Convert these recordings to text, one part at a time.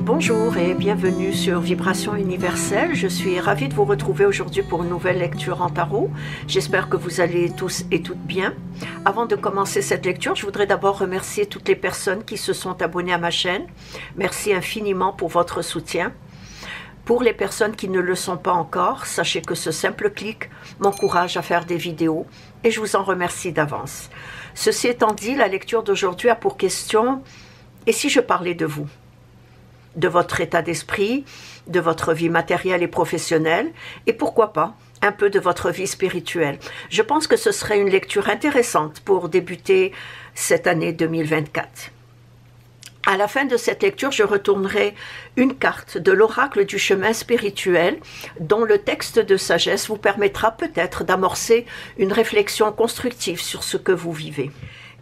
Bonjour et bienvenue sur Vibration Universelle. Je suis ravie de vous retrouver aujourd'hui pour une nouvelle lecture en tarot. J'espère que vous allez tous et toutes bien. Avant de commencer cette lecture, je voudrais d'abord remercier toutes les personnes qui se sont abonnées à ma chaîne. Merci infiniment pour votre soutien. Pour les personnes qui ne le sont pas encore, sachez que ce simple clic m'encourage à faire des vidéos et je vous en remercie d'avance. Ceci étant dit, la lecture d'aujourd'hui a pour question « Et si je parlais de vous ?» de votre état d'esprit, de votre vie matérielle et professionnelle, et pourquoi pas, un peu de votre vie spirituelle. Je pense que ce serait une lecture intéressante pour débuter cette année 2024. À la fin de cette lecture, je retournerai une carte de l'oracle du chemin spirituel dont le texte de sagesse vous permettra peut-être d'amorcer une réflexion constructive sur ce que vous vivez.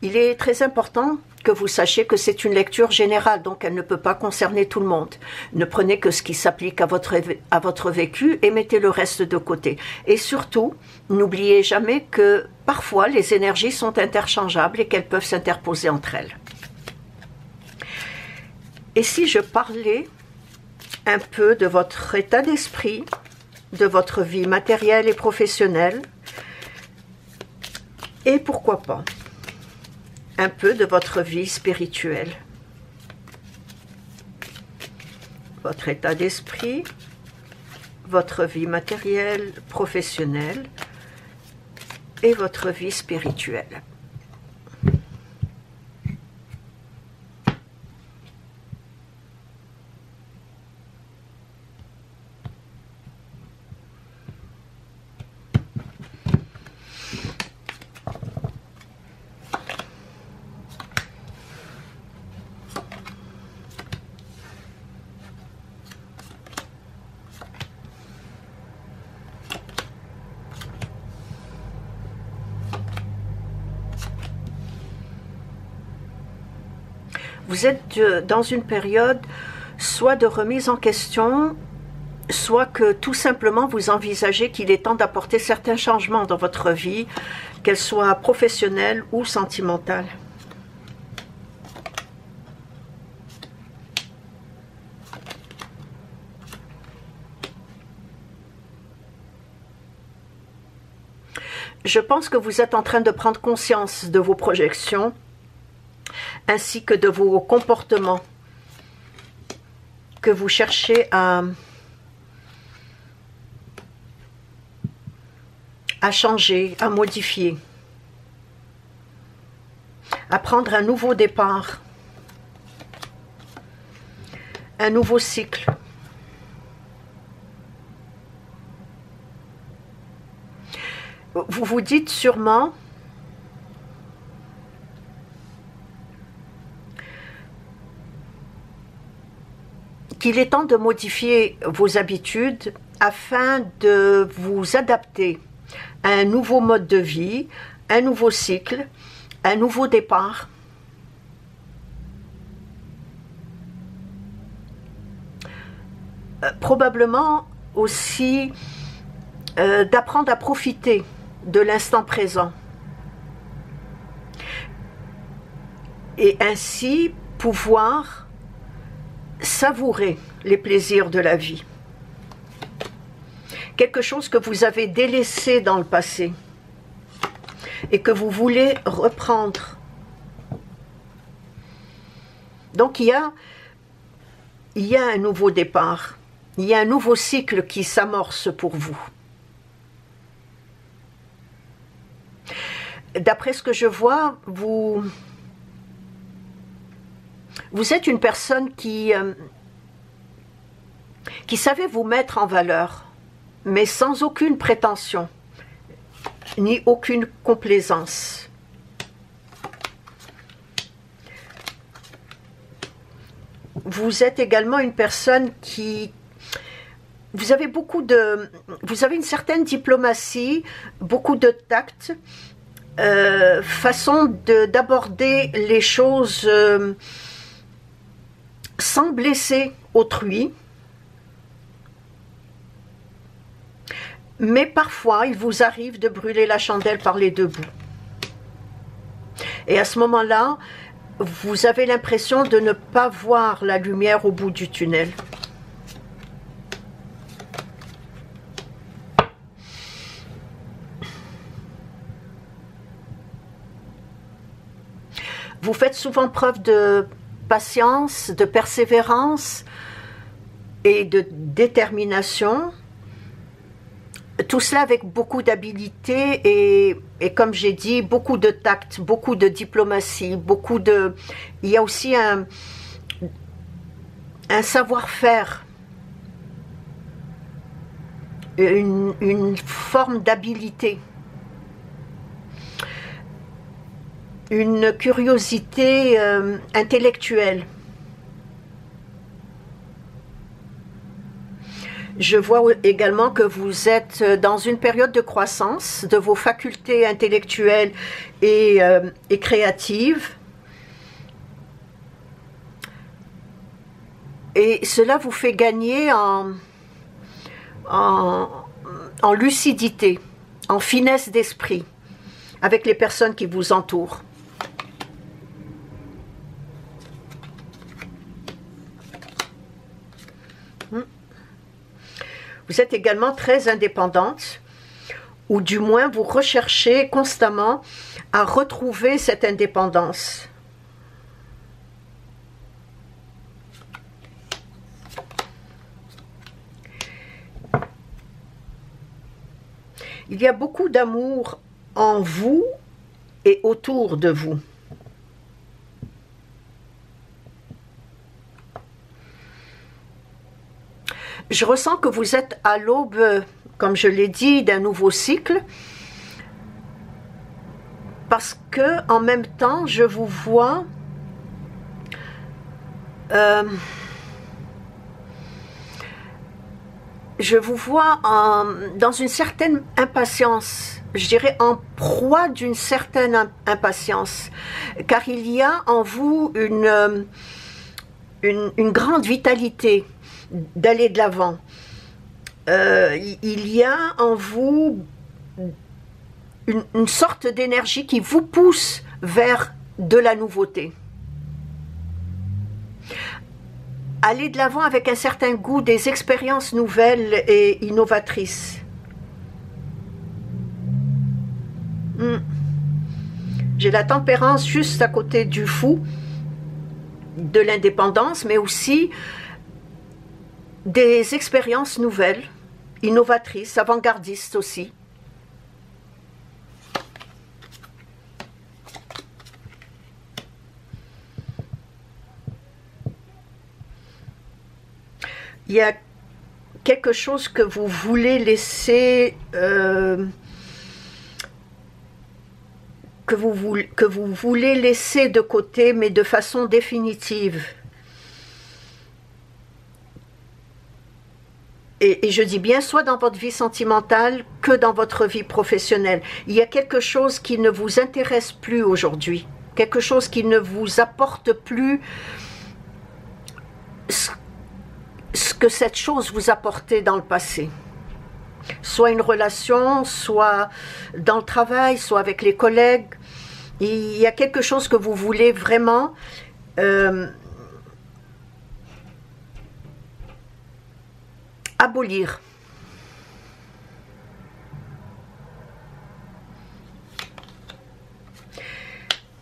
Il est très important que vous sachiez que c'est une lecture générale, donc elle ne peut pas concerner tout le monde. Ne prenez que ce qui s'applique à votre vécu et mettez le reste de côté. Et surtout, n'oubliez jamais que parfois les énergies sont interchangeables et qu'elles peuvent s'interposer entre elles. Et si je parlais un peu de votre état d'esprit, de votre vie matérielle et professionnelle, et pourquoi pas un peu de votre vie spirituelle, votre état d'esprit, votre vie matérielle, professionnelle et votre vie spirituelle. Vous êtes dans une période soit de remise en question, soit que tout simplement vous envisagez qu'il est temps d'apporter certains changements dans votre vie, qu'elle soit professionnelle ou sentimentale. Je pense que vous êtes en train de prendre conscience de vos projections, ainsi que de vos comportements que vous cherchez à changer, à modifier, à prendre un nouveau départ, un nouveau cycle. Vous vous dites sûrement qu'il est temps de modifier vos habitudes afin de vous adapter à un nouveau mode de vie, un nouveau cycle, un nouveau départ. Probablement aussi d'apprendre à profiter de l'instant présent et ainsi pouvoir savourer les plaisirs de la vie. Quelque chose que vous avez délaissé dans le passé et que vous voulez reprendre. Donc il y a un nouveau départ, il y a un nouveau cycle qui s'amorce pour vous. D'après ce que je vois, vous êtes une personne qui savait vous mettre en valeur, mais sans aucune prétention, ni aucune complaisance. Vous êtes également une personne qui... Vous avez une certaine diplomatie, beaucoup de tact, façon d'aborder les choses sans blesser autrui, mais parfois il vous arrive de brûler la chandelle par les deux bouts. Et à ce moment-là, vous avez l'impression de ne pas voir la lumière au bout du tunnel. Vous faites souvent preuve de patience, de persévérance et de détermination. Tout cela avec beaucoup d'habileté et comme j'ai dit, beaucoup de tact, beaucoup de diplomatie, il y a aussi un savoir-faire, une forme d'habileté, une curiosité intellectuelle. Je vois également que vous êtes dans une période de croissance de vos facultés intellectuelles et créatives. Et cela vous fait gagner en lucidité, en finesse d'esprit avec les personnes qui vous entourent. Vous êtes également très indépendante, ou du moins vous recherchez constamment à retrouver cette indépendance. Il y a beaucoup d'amour en vous et autour de vous. Je ressens que vous êtes à l'aube, comme je l'ai dit, d'un nouveau cycle, parce que en même temps, je vous vois dans une certaine impatience, je dirais en proie d'une certaine impatience, car il y a en vous une grande vitalité d'aller de l'avant. Il y a en vous une sorte d'énergie qui vous pousse vers de la nouveauté. Aller de l'avant avec un certain goût des expériences nouvelles et innovatrices. J'ai la tempérance juste à côté du fou, de l'indépendance, mais aussi des expériences nouvelles, innovatrices, avant-gardistes aussi. Il y a quelque chose que vous voulez laisser, que vous voulez laisser de côté, mais de façon définitive. Et je dis bien, soit dans votre vie sentimentale que dans votre vie professionnelle. Il y a quelque chose qui ne vous intéresse plus aujourd'hui, quelque chose qui ne vous apporte plus ce que cette chose vous apportait dans le passé. Soit une relation, soit dans le travail, soit avec les collègues. Il y a quelque chose que vous voulez vraiment abolir.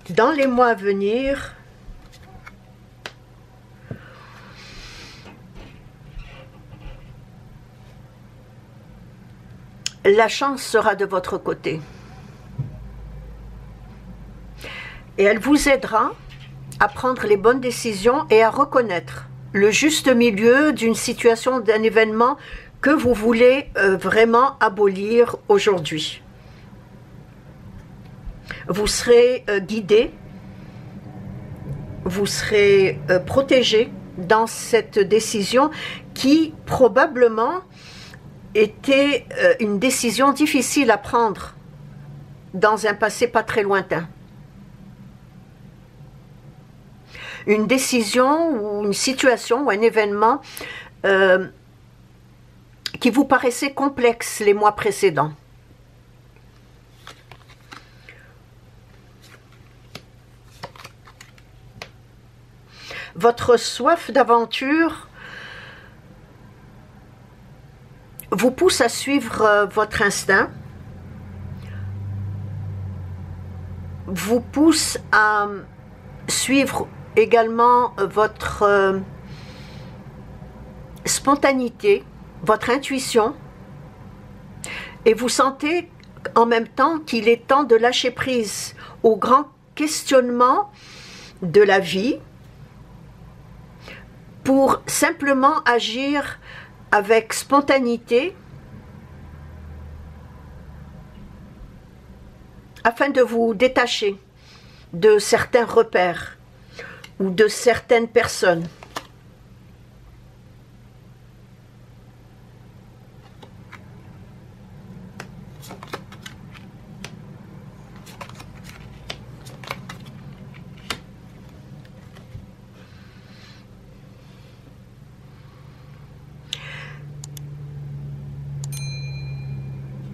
Dans les mois à venir, la chance sera de votre côté. Et elle vous aidera à prendre les bonnes décisions et à reconnaître le juste milieu d'une situation, d'un événement que vous voulez vraiment abolir aujourd'hui. Vous serez guidé, vous serez protégé dans cette décision qui probablement était une décision difficile à prendre dans un passé pas très lointain. Une décision ou une situation ou un événement qui vous paraissait complexe les mois précédents. Votre soif d'aventure vous pousse à suivre votre instinct, vous pousse à suivre également votre spontanéité, votre intuition, et vous sentez en même temps qu'il est temps de lâcher prise aux grands questionnements de la vie pour simplement agir avec spontanéité afin de vous détacher de certains repères ou de certaines personnes.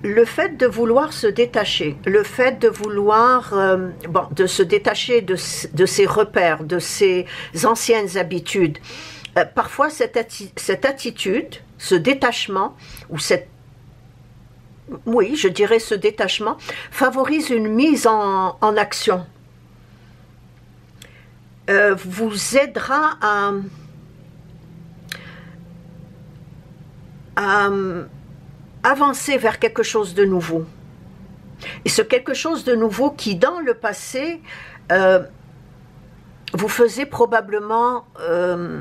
Le fait de vouloir se détacher, le fait de vouloir de se détacher de ses repères, de ses anciennes habitudes, parfois cette attitude, ce détachement, ou oui, je dirais ce détachement, favorise une mise en action, vous aidera à avancer vers quelque chose de nouveau. Et ce quelque chose de nouveau qui, dans le passé, vous faisait probablement, je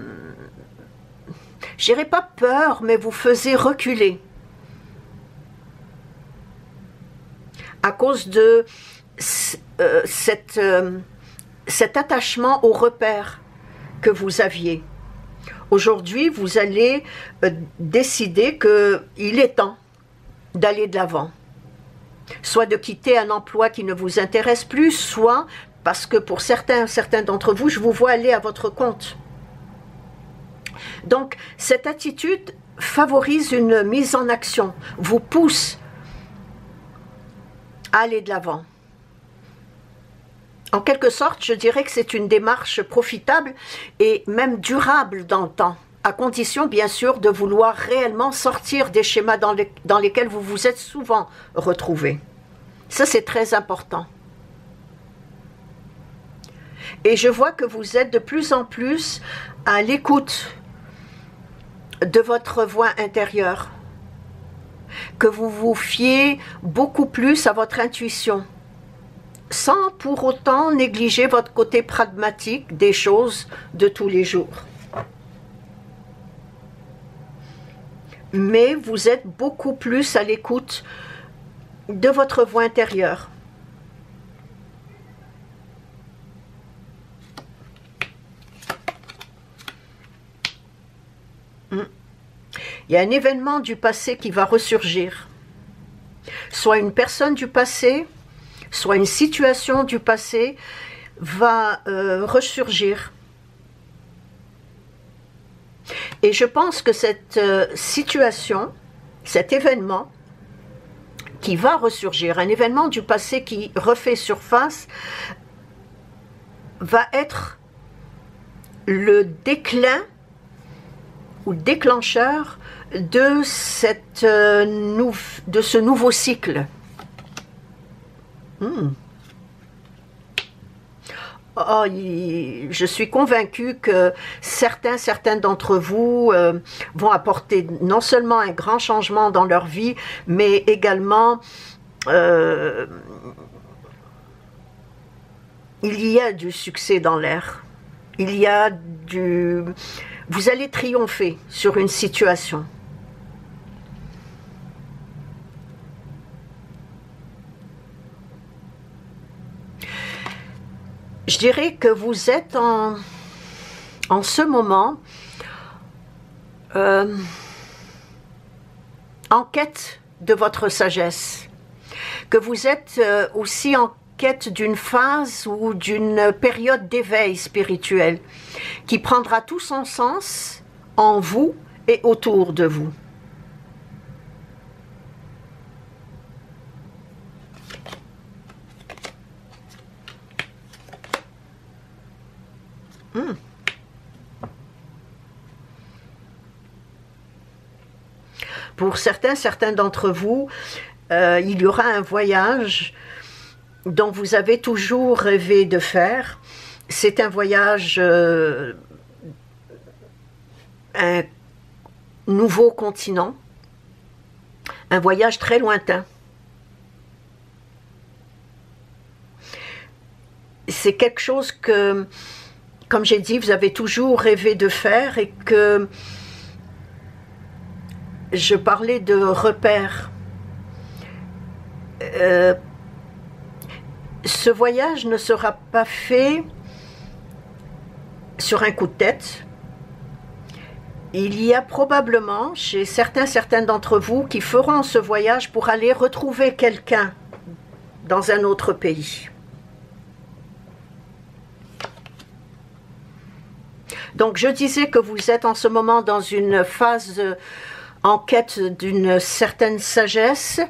dirais pas peur, mais vous faisait reculer. À cause de cet attachement aux repères que vous aviez. Aujourd'hui, vous allez décider qu'il est temps d'aller de l'avant. Soit de quitter un emploi qui ne vous intéresse plus, soit parce que pour certains d'entre vous, je vous vois aller à votre compte. Donc, cette attitude favorise une mise en action, vous pousse à aller de l'avant. En quelque sorte, je dirais que c'est une démarche profitable et même durable dans le temps, à condition bien sûr de vouloir réellement sortir des schémas dans lesquels vous vous êtes souvent retrouvés. Ça, c'est très important. Et je vois que vous êtes de plus en plus à l'écoute de votre voix intérieure, que vous vous fiez beaucoup plus à votre intuition, sans pour autant négliger votre côté pragmatique des choses de tous les jours. Mais vous êtes beaucoup plus à l'écoute de votre voix intérieure. Il y a un événement du passé qui va ressurgir. Soit une personne du passé, soit une situation du passé va ressurgir. Et je pense que cette situation, cet événement qui va ressurgir, un événement du passé qui refait surface, va être le déclin ou déclencheur de ce nouveau cycle. Oh, je suis convaincue que certains d'entre vous vont apporter non seulement un grand changement dans leur vie, mais également il y a du succès dans l'air. Il y a vous allez triompher sur une situation. Je dirais que vous êtes en ce moment en quête de votre sagesse, que vous êtes aussi en quête d'une phase ou d'une période d'éveil spirituel qui prendra tout son sens en vous et autour de vous. Pour certains d'entre vous, il y aura un voyage dont vous avez toujours rêvé de faire. C'est un voyage, un nouveau continent, un voyage très lointain. C'est quelque chose que, comme j'ai dit, vous avez toujours rêvé de faire et que je parlais de repères. Ce voyage ne sera pas fait sur un coup de tête. Il y a probablement chez certains d'entre vous qui feront ce voyage pour aller retrouver quelqu'un dans un autre pays. Donc je disais que vous êtes en ce moment dans une phase en quête d'une certaine sagesse,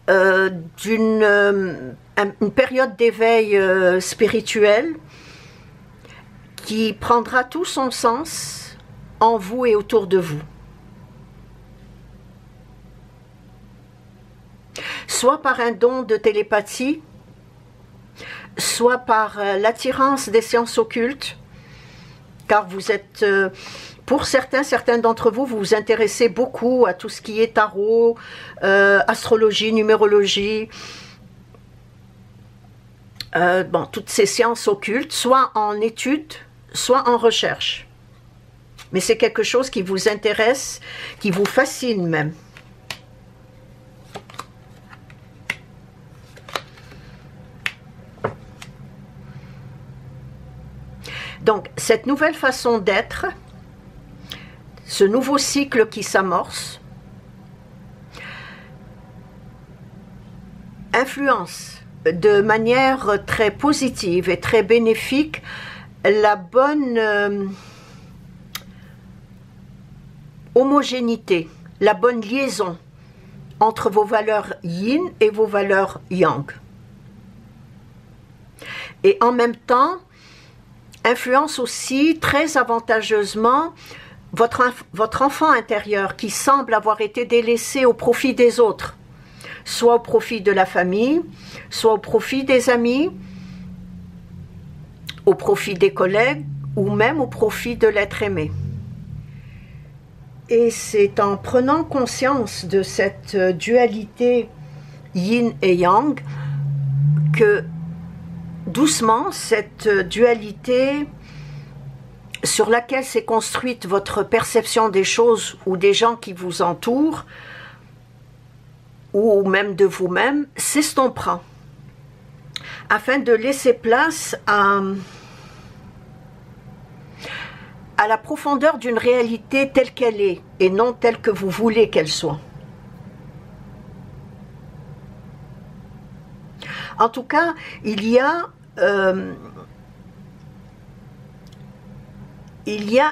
une période d'éveil spirituel qui prendra tout son sens en vous et autour de vous. Soit par un don de télépathie, soit par l'attirance des sciences occultes, car vous êtes, pour certains d'entre vous, vous vous intéressez beaucoup à tout ce qui est tarot, astrologie, numérologie, bon, toutes ces sciences occultes, soit en études, soit en recherche. Mais c'est quelque chose qui vous intéresse, qui vous fascine même. Donc, cette nouvelle façon d'être, ce nouveau cycle qui s'amorce, influence de manière très positive et très bénéfique la bonne homogénéité, la bonne liaison entre vos valeurs yin et vos valeurs yang. Et en même temps, influence aussi très avantageusement votre enfant intérieur qui semble avoir été délaissé au profit des autres, soit au profit de la famille, soit au profit des amis, au profit des collègues ou même au profit de l'être aimé. Et c'est en prenant conscience de cette dualité yin et yang que doucement, cette dualité sur laquelle s'est construite votre perception des choses ou des gens qui vous entourent, ou même de vous-même, s'estompera, afin de laisser place à la profondeur d'une réalité telle qu'elle est, et non telle que vous voulez qu'elle soit. En tout cas, il y a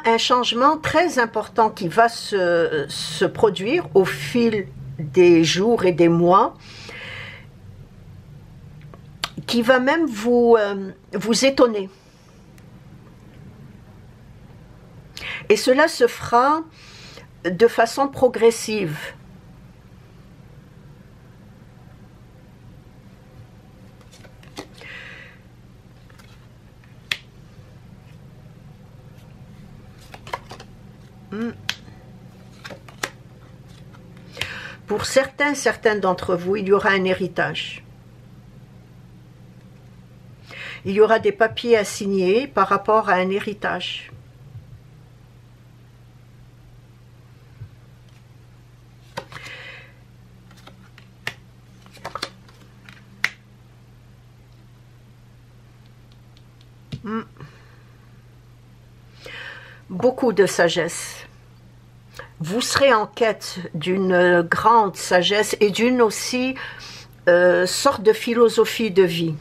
un changement très important qui va se produire au fil des jours et des mois, qui va même vous étonner. Et cela se fera de façon progressive. Pour certains d'entre vous, il y aura un héritage. Il y aura des papiers à signer par rapport à un héritage. Beaucoup de sagesse. Vous serez en quête d'une grande sagesse et d'une aussi sorte de philosophie de vie.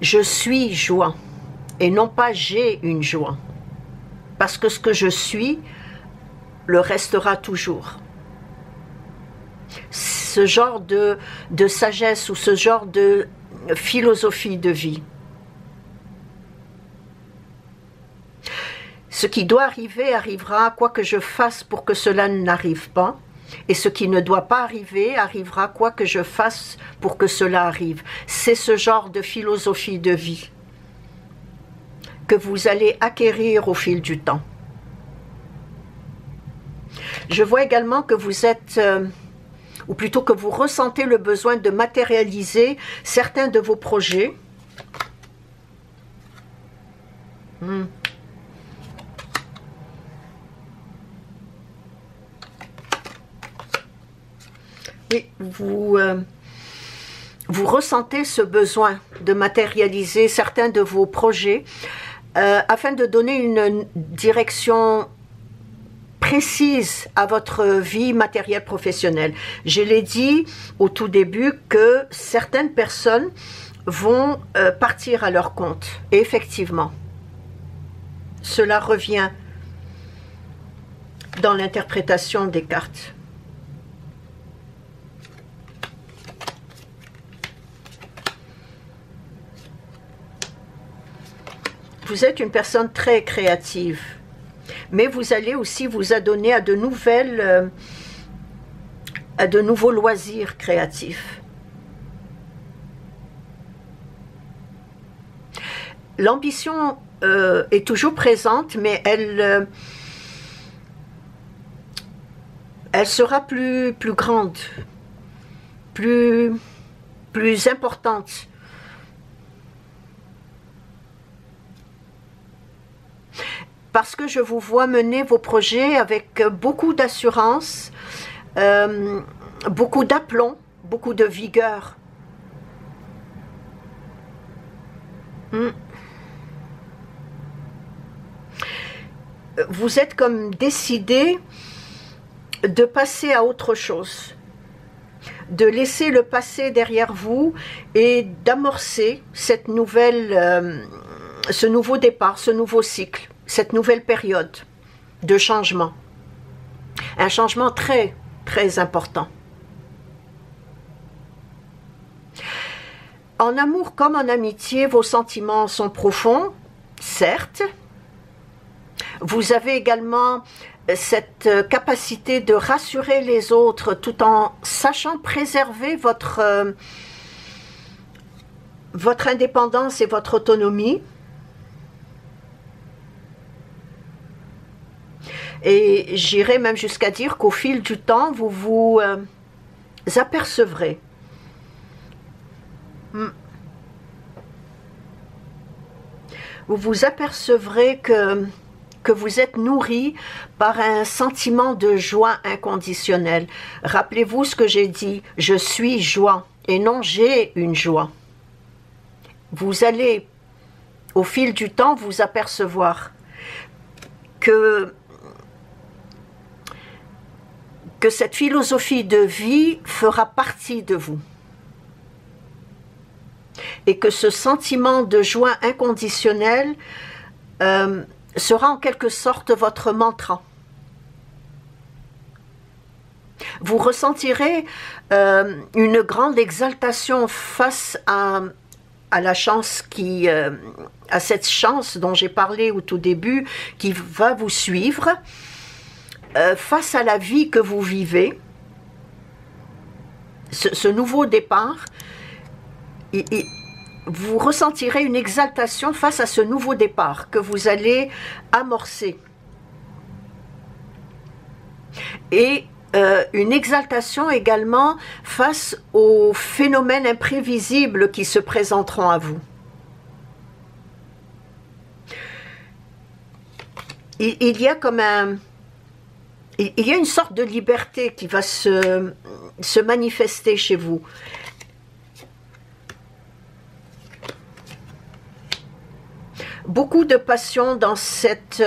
Je suis joie et non pas j'ai une joie. Parce que ce que je suis le restera toujours. Ce genre de sagesse ou ce genre de philosophie de vie. Ce qui doit arriver arrivera, quoi que je fasse pour que cela n'arrive pas. Et ce qui ne doit pas arriver arrivera, quoi que je fasse pour que cela arrive. C'est ce genre de philosophie de vie que vous allez acquérir au fil du temps. Je vois également que vous êtes, ou plutôt que vous ressentez le besoin de matérialiser certains de vos projets. Oui, vous ressentez ce besoin de matérialiser certains de vos projets afin de donner une direction précise à votre vie matérielle professionnelle. Je l'ai dit au tout début que certaines personnes vont partir à leur compte. Et effectivement, cela revient dans l'interprétation des cartes. Vous êtes une personne très créative, mais vous allez aussi vous adonner à de nouveaux loisirs créatifs. L'ambition est toujours présente, mais elle sera plus grande, plus importante. Parce que je vous vois mener vos projets avec beaucoup d'assurance, beaucoup d'aplomb, beaucoup de vigueur. Vous êtes comme décidé de passer à autre chose, de laisser le passé derrière vous et d'amorcer cette ce nouveau départ, ce nouveau cycle, cette nouvelle période de changement. Un changement très, très important. En amour comme en amitié, vos sentiments sont profonds, certes. Vous avez également cette capacité de rassurer les autres tout en sachant préserver votre indépendance et votre autonomie. Et j'irai même jusqu'à dire qu'au fil du temps, vous vous apercevrez. Vous vous apercevrez que vous êtes nourri par un sentiment de joie inconditionnelle. Rappelez-vous ce que j'ai dit, je suis joie et non j'ai une joie. Vous allez, au fil du temps, vous apercevoir que cette philosophie de vie fera partie de vous. Et que ce sentiment de joie inconditionnelle sera en quelque sorte votre mantra. Vous ressentirez une grande exaltation face à la chance à cette chance dont j'ai parlé au tout début, qui va vous suivre, face à la vie que vous vivez, ce nouveau départ, vous ressentirez une exaltation face à ce nouveau départ que vous allez amorcer. Et une exaltation également face aux phénomènes imprévisibles qui se présenteront à vous. Il y a comme il y a une sorte de liberté qui va se manifester chez vous. Beaucoup de passion dans cette...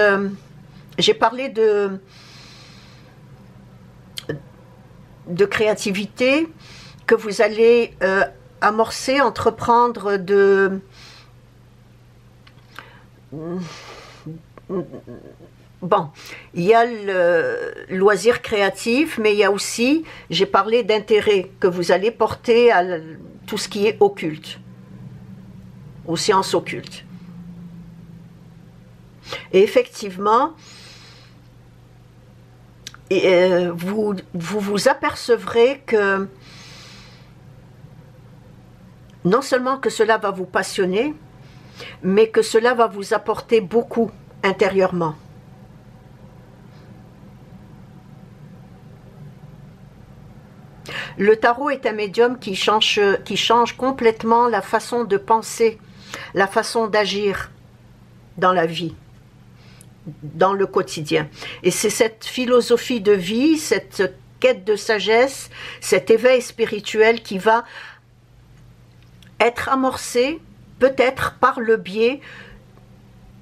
j'ai parlé de créativité que vous allez amorcer, entreprendre Bon, il y a le loisir créatif, mais il y a aussi, j'ai parlé d'intérêt que vous allez porter à tout ce qui est occulte, aux sciences occultes. Et effectivement, vous apercevrez que non seulement que cela va vous passionner, mais que cela va vous apporter beaucoup intérieurement. Le tarot est un médium qui change complètement la façon de penser, la façon d'agir dans la vie, dans le quotidien. Et c'est cette philosophie de vie, cette quête de sagesse, cet éveil spirituel qui va être amorcé peut-être par le biais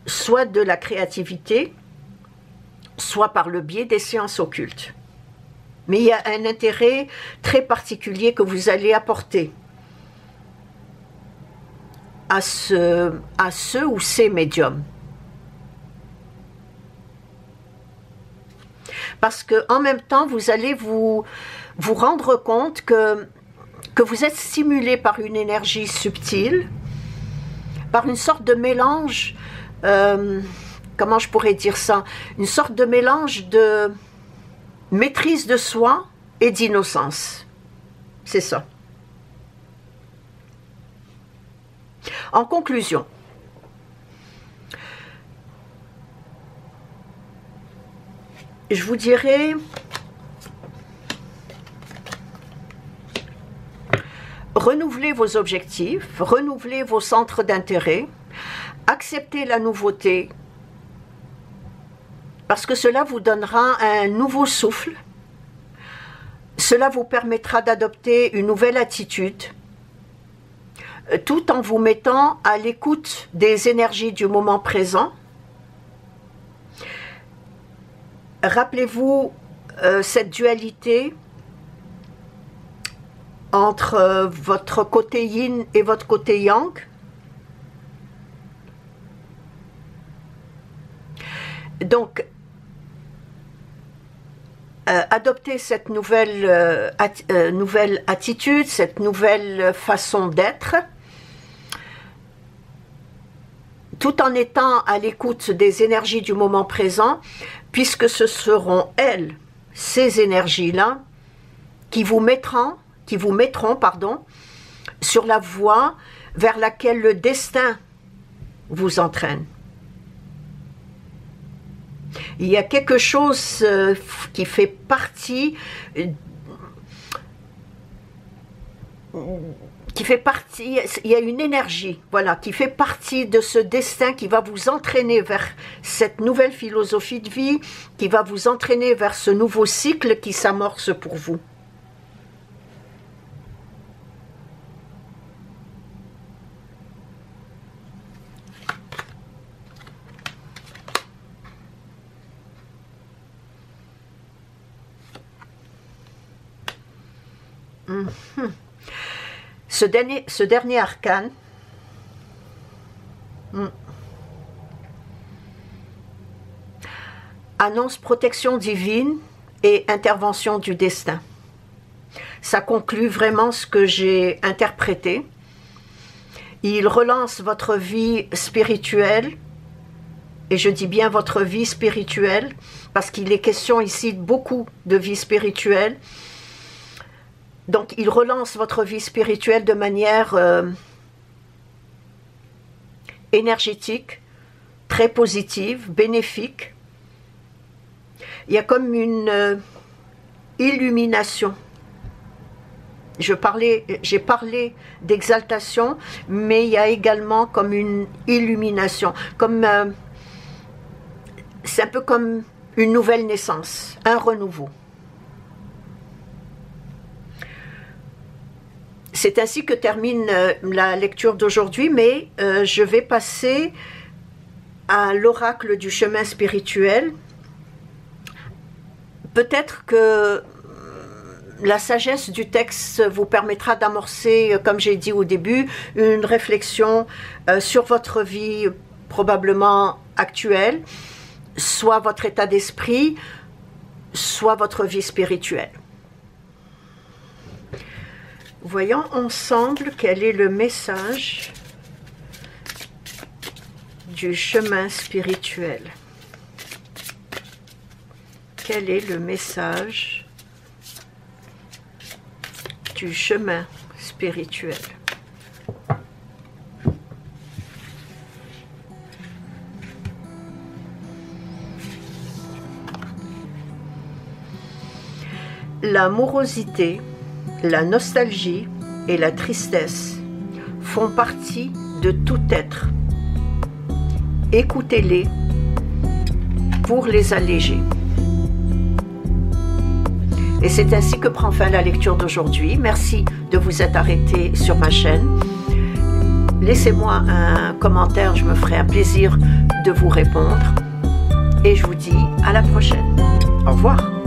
soit de la créativité, soit par le biais des sciences occultes. Mais il y a un intérêt très particulier que vous allez apporter à ce ou ces médiums. Parce qu'en même temps, vous allez vous rendre compte que vous êtes stimulé par une énergie subtile, par une sorte de mélange, comment je pourrais dire ça, une sorte de mélange de maîtrise de soi et d'innocence. C'est ça. En conclusion, je vous dirais, renouvelez vos objectifs, renouvelez vos centres d'intérêt, acceptez la nouveauté, parce que cela vous donnera un nouveau souffle, cela vous permettra d'adopter une nouvelle attitude, tout en vous mettant à l'écoute des énergies du moment présent. Rappelez-vous cette dualité entre votre côté yin et votre côté yang. Donc, adopter cette nouvelle attitude, cette nouvelle façon d'être, tout en étant à l'écoute des énergies du moment présent, puisque ce seront elles, ces énergies-là, qui vous mettront, sur la voie vers laquelle le destin vous entraîne. Il y a quelque chose qui fait partie, il y a une énergie, voilà, qui fait partie de ce destin qui va vous entraîner vers cette nouvelle philosophie de vie, qui va vous entraîner vers ce nouveau cycle qui s'amorce pour vous. Ce dernier arcane annonce protection divine et intervention du destin. Ça conclut vraiment ce que j'ai interprété. Il relance votre vie spirituelle, et je dis bien votre vie spirituelle, parce qu'il est question ici beaucoup de vie spirituelle. Donc, il relance votre vie spirituelle de manière énergétique, très positive, bénéfique. Il y a comme une illumination. J'ai parlé d'exaltation, mais il y a également comme une illumination. C'est un peu comme une nouvelle naissance, un renouveau. C'est ainsi que termine la lecture d'aujourd'hui, mais je vais passer à l'oracle du chemin spirituel. Peut-être que la sagesse du texte vous permettra d'amorcer, comme j'ai dit au début, une réflexion sur votre vie probablement actuelle, soit votre état d'esprit, soit votre vie spirituelle. Voyons ensemble quel est le message du chemin spirituel. Quel est le message du chemin spirituel? La morosité, la nostalgie et la tristesse font partie de tout être. Écoutez-les pour les alléger. Et c'est ainsi que prend fin la lecture d'aujourd'hui. Merci de vous être arrêté sur ma chaîne. Laissez-moi un commentaire, je me ferai un plaisir de vous répondre. Et je vous dis à la prochaine. Au revoir.